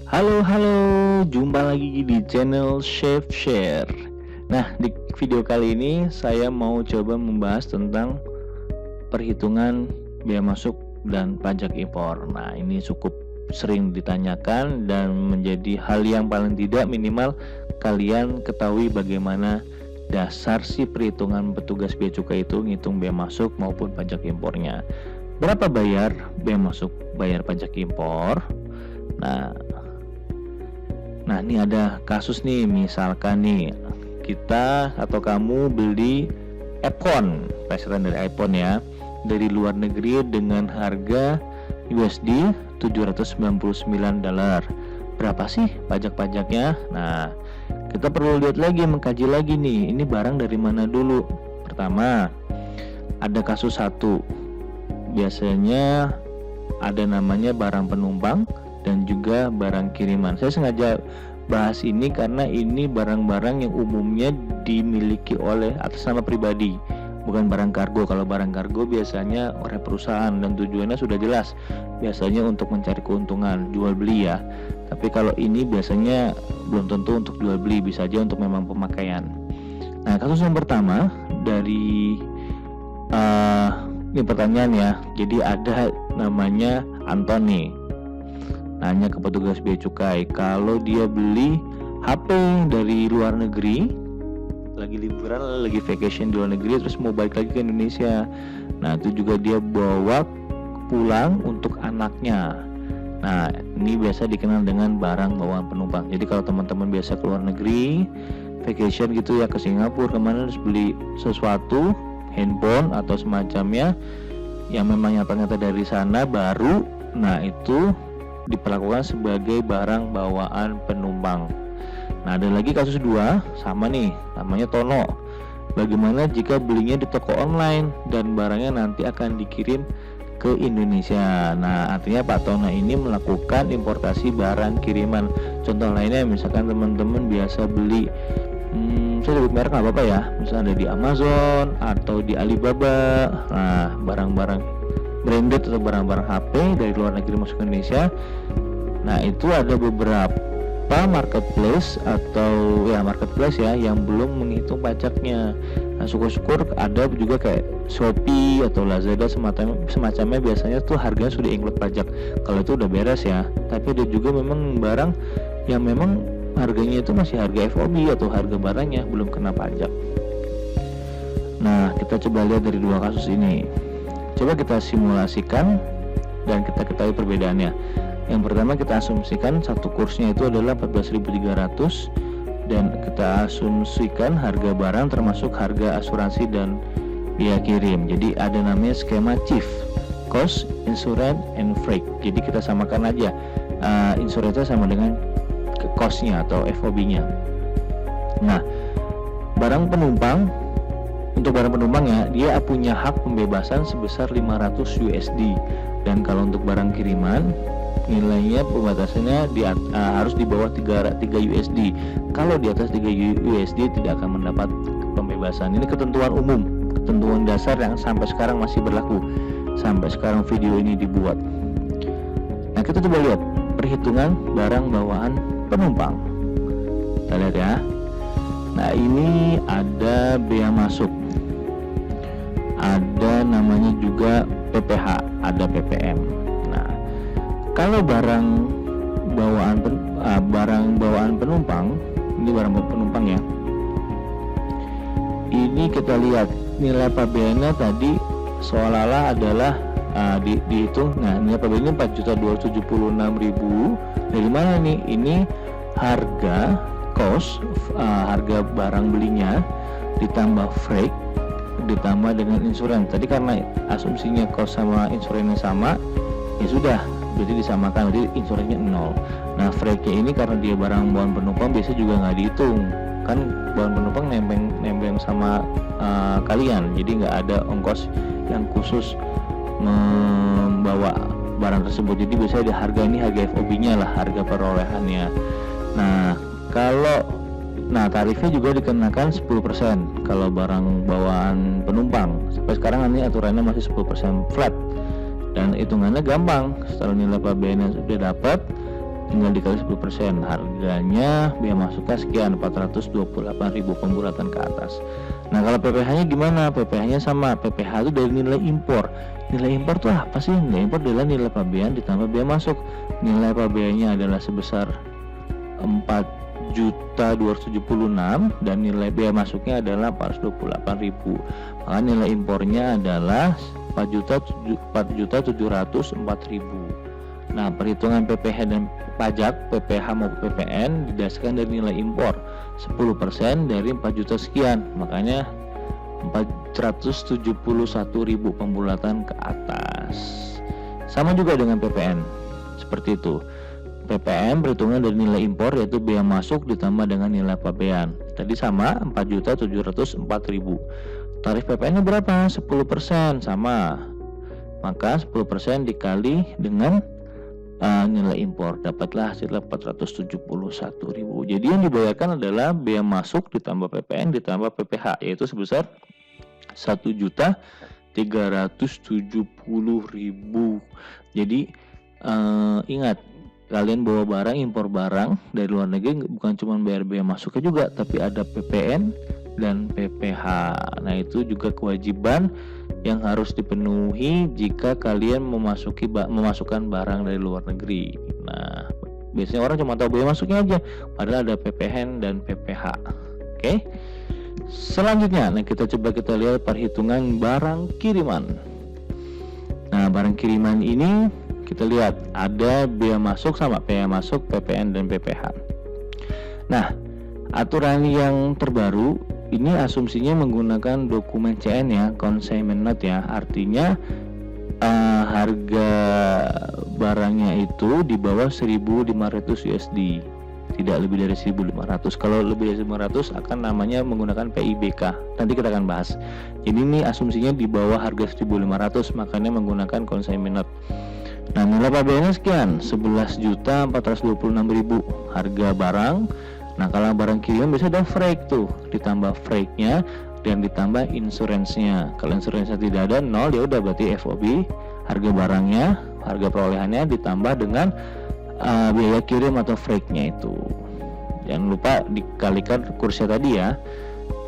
Halo, jumpa lagi di channel Chef Share. Nah, di video kali ini saya mau coba membahas tentang perhitungan biaya masuk dan pajak impor. Nah, ini cukup sering ditanyakan dan menjadi hal yang paling tidak minimal kalian ketahui bagaimana dasar si perhitungan petugas bea cukai itu ngitung biaya masuk maupun pajak impornya. Berapa bayar biaya masuk, bayar pajak impor? Nah, ini ada kasus nih, misalkan nih kita atau kamu beli iPhone, plesetan dari iPhone ya, dari luar negeri dengan harga USD $799. Berapa sih pajak-pajaknya? Nah, kita perlu lihat lagi, mengkaji lagi nih, ini barang dari mana dulu. Pertama, ada kasus satu. Biasanya ada namanya barang penumpang dan juga barang kiriman. Saya sengaja bahas ini karena ini barang-barang yang umumnya dimiliki oleh atas nama pribadi, bukan barang kargo. Kalau barang kargo biasanya oleh perusahaan dan tujuannya sudah jelas, biasanya untuk mencari keuntungan jual beli ya. Tapi kalau ini biasanya belum tentu untuk jual beli, bisa aja untuk memang pemakaian. Nah, kasus yang pertama dari ini pertanyaan ya. Jadi ada namanya Anthony, nanya ke petugas bea cukai kalau dia beli HP dari luar negeri, lagi liburan, lagi vacation di luar negeri, terus mau balik lagi ke Indonesia. Nah, itu juga dia bawa pulang untuk anaknya. Nah, ini biasa dikenal dengan barang bawaan penumpang. Jadi kalau teman-teman biasa ke luar negeri vacation gitu ya, ke Singapura kemana, terus beli sesuatu, handphone atau semacamnya yang memang nyata-nyata dari sana baru, nah itu diperlakukan sebagai barang bawaan penumpang. Nah, ada lagi kasus dua, sama nih, namanya Tono. Bagaimana jika belinya di toko online dan barangnya nanti akan dikirim ke Indonesia? Nah, artinya Pak Tono ini melakukan importasi barang kiriman. Contoh lainnya misalkan teman-teman biasa beli, saya sebut merek nggak apa-apa ya, misalnya ada di Amazon atau di Alibaba. Nah, barang-barang branded atau barang-barang HP dari luar negeri masuk ke Indonesia. Nah, itu ada beberapa marketplace atau marketplace ya yang belum menghitung pajaknya. Nah, syukur-syukur ada juga kayak Shopee atau Lazada semacamnya, biasanya tuh harganya sudah include pajak. Kalau itu udah beres ya. Tapi ada juga memang barang yang memang harganya itu masih harga FOB atau harga barangnya belum kena pajak. Nah, kita coba lihat dari dua kasus ini. Coba kita simulasikan dan kita ketahui perbedaannya. Yang pertama, kita asumsikan satu kursnya itu adalah 14.300 dan kita asumsikan harga barang termasuk harga asuransi dan biaya kirim. Jadi ada namanya skema CIF, Cost, Insurance, and Freight. Jadi kita samakan aja, insurance sama dengan cost-nya atau FOB-nya. Nah, barang penumpang, untuk barang penumpang ya, dia punya hak pembebasan sebesar 500 USD. Dan kalau untuk barang kiriman, nilainya pembatasannya harus di bawah 3 USD. Kalau di atas 3 USD tidak akan mendapat pembebasan. Ini ketentuan umum, ketentuan dasar yang sampai sekarang masih berlaku, sampai sekarang video ini dibuat. Nah, kita coba lihat perhitungan barang bawaan penumpang. Kita lihat ya. Nah, ini ada bea masuk, ada namanya juga PPH, ada PPM. Nah, kalau barang bawaan penumpang, ini barang penumpang ya. Ini kita lihat nilai pabeannya tadi seolah-olah adalah dihitung. Nah, nilai pabeannya 4.276.000. Dari mana nih? Ini harga cost, harga barang belinya ditambah freight ditambah dengan insurans. Tadi karena asumsinya cost sama insurannya sama, ya sudah, berarti disamakan, jadi insurannya 0. Nah, freightnya ini karena dia barang bawaan penumpang biasa juga nggak dihitung, kan bawaan penumpang nembeng sama kalian, jadi nggak ada ongkos yang khusus membawa barang tersebut. Jadi biasanya di harga ini harga FOB-nya lah, harga perolehannya. Nah, tarifnya juga dikenakan 10% kalau barang bawaan penumpang. Sampai sekarang ini aturannya masih 10% flat. Dan hitungannya gampang. Setelah nilai pabeannya sudah dapat, tinggal dikali 10%. Harganya biaya masuknya sekian, 428.000 pembulatan ke atas. Nah, kalau PPh-nya gimana? PPh-nya sama, PPh itu dari nilai impor. Nilai impor tuh apa sih? Nilai impor adalah nilai pabean ditambah biaya masuk. Nilai pabeannya adalah sebesar 4.276 dan nilai biaya masuknya adalah 428.000. Maka nilai impornya adalah 4.704.000. Nah, perhitungan PPh dan pajak PPh maupun PPN didasarkan dari nilai impor 10% dari 4 juta sekian, makanya 471.000 pembulatan ke atas. Sama juga dengan PPN, seperti itu. PPN perhitungan dari nilai impor yaitu biaya masuk ditambah dengan nilai pabean. Tadi sama 4.704.000. Tarif PPN-nya berapa? 10%, sama. Maka 10% dikali dengan nilai impor, dapatlah hasilnya 471.000. Jadi yang dibayarkan adalah biaya masuk ditambah PPN ditambah PPh, yaitu sebesar 1.370.000. Jadi ingat, kalian bawa barang, impor barang dari luar negeri bukan cuma bayar biaya masuknya juga, tapi ada PPN dan PPh. Nah, itu juga kewajiban yang harus dipenuhi jika kalian memasukkan barang dari luar negeri. Nah, biasanya orang cuma tahu biaya masuknya aja, padahal ada PPN dan PPh. Oke. Selanjutnya, nah kita lihat perhitungan barang kiriman. Nah, barang kiriman ini kita lihat ada biaya masuk sama biaya masuk, PPN dan PPh. Nah, aturan yang terbaru ini asumsinya menggunakan dokumen CN ya, consignment note ya. Artinya harga barangnya itu di bawah 1.500 USD, tidak lebih dari 1.500. Kalau lebih dari 1.500 akan namanya menggunakan PIBK. Nanti kita akan bahas. Jadi ini asumsinya di bawah harga 1.500, makanya menggunakan consignment note. Nah, nilai pabeannya sekian, 11.426.000 harga barang. Nah, kalau barang kiriman biasanya ada freight tuh, ditambah freightnya dan ditambah insuransinya. Kalau insuransinya tidak ada, 0, ya udah berarti FOB, harga barangnya, harga perolehannya ditambah dengan biaya kirim atau freightnya itu. Jangan lupa dikalikan kursnya tadi ya.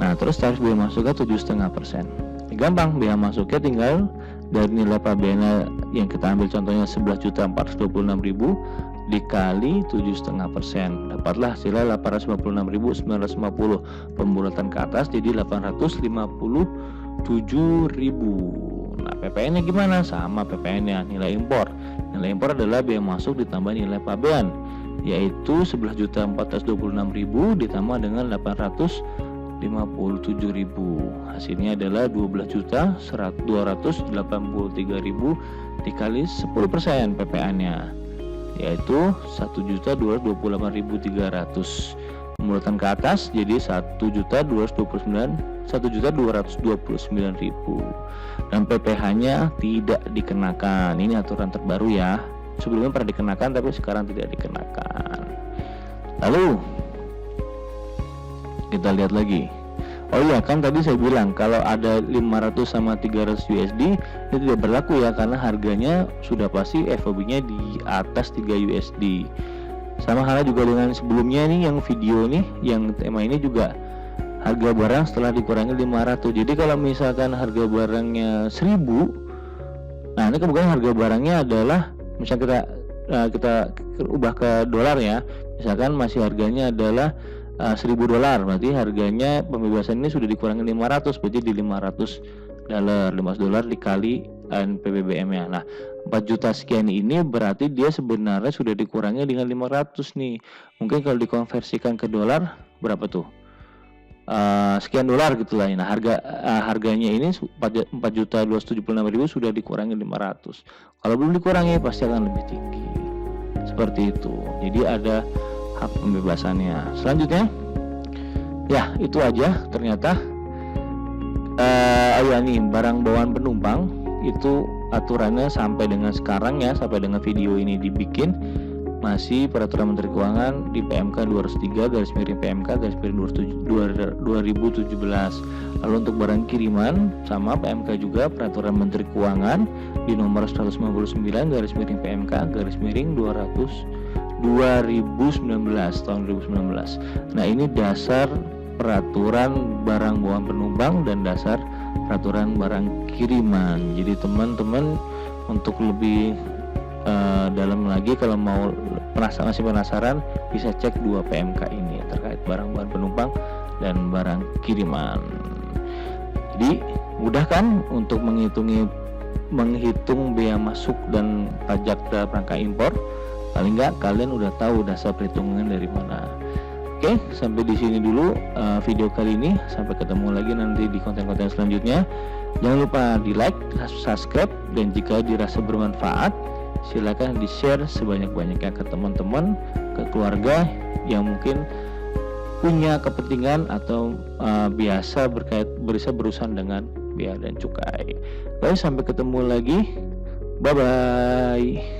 Nah, terus tarif biaya masuknya 7,5%. Gampang, biaya masuknya tinggal dari nilai pabeannya yang kita ambil contohnya 11.426.000 dikali 7,5%, dapatlah hasilnya 856.950. Pembulatan ke atas jadi 857.000. Nah, PPN-nya gimana? Sama PPN-nya, nilai impor. Nilai impor adalah biaya masuk ditambah nilai pabean, yaitu 11.426.000 ditambah dengan 857.000. Hasilnya adalah 12.283.000 dikali 10% PPN-nya, yaitu 1.228.300. Pembulatan ke atas jadi 1.229.000 dan PPh-nya tidak dikenakan. Ini aturan terbaru ya. Sebelumnya pernah dikenakan tapi sekarang tidak dikenakan. Lalu kita lihat lagi. Oh iya, kan tadi saya bilang kalau ada 500 sama 300 USD itu tidak berlaku ya, karena harganya sudah pasti FOB-nya di atas 3 USD. Sama halnya juga dengan sebelumnya nih, yang video nih, yang tema ini juga harga barang setelah dikurangi 500. Jadi kalau misalkan harga barangnya 1.000, nah ini kemudian harga barangnya adalah, misalnya kita ubah ke dolar ya, misalkan masih harganya adalah $1.000, berarti harganya pembebasan ini sudah dikurangi 500, berarti di $500 dikali PBBM-nya. Nah, 4 juta sekian ini berarti dia sebenarnya sudah dikurangi dengan 500 nih. Mungkin kalau dikonversikan ke dolar berapa tuh? Sekian dolar gitu lah. Nah, harganya ini 4.276.000 sudah dikurangi 500. Kalau belum dikurangi pasti akan lebih tinggi. Seperti itu. Jadi ada hak pembebasannya. Selanjutnya, ya itu aja ternyata. Ya nih, barang bawaan penumpang itu aturannya sampai dengan sekarang ya, sampai dengan video ini dibikin masih peraturan Menteri Keuangan di PMK 203/PMK/2017. Lalu untuk barang kiriman sama PMK juga peraturan Menteri Keuangan di nomor 159/PMK/2017. 2019, tahun 2019. Nah, ini dasar peraturan barang bawaan penumpang dan dasar peraturan barang kiriman. Jadi teman-teman untuk lebih dalam lagi, kalau mau masih penasaran, bisa cek 2 PMK ini terkait barang bawaan penumpang dan barang kiriman. Jadi mudah kan untuk menghitung bea masuk dan pajak dalam rangka impor. Paling nggak kalian udah tahu dasar perhitungan dari mana. Oke, sampai di sini dulu video kali ini. Sampai ketemu lagi nanti di konten-konten selanjutnya. Jangan lupa di like, subscribe, dan jika dirasa bermanfaat, silakan di-share sebanyak-banyaknya ke teman-teman, ke keluarga yang mungkin punya kepentingan atau biasa berurusan dengan bea dan cukai. Baik, sampai ketemu lagi. Bye bye.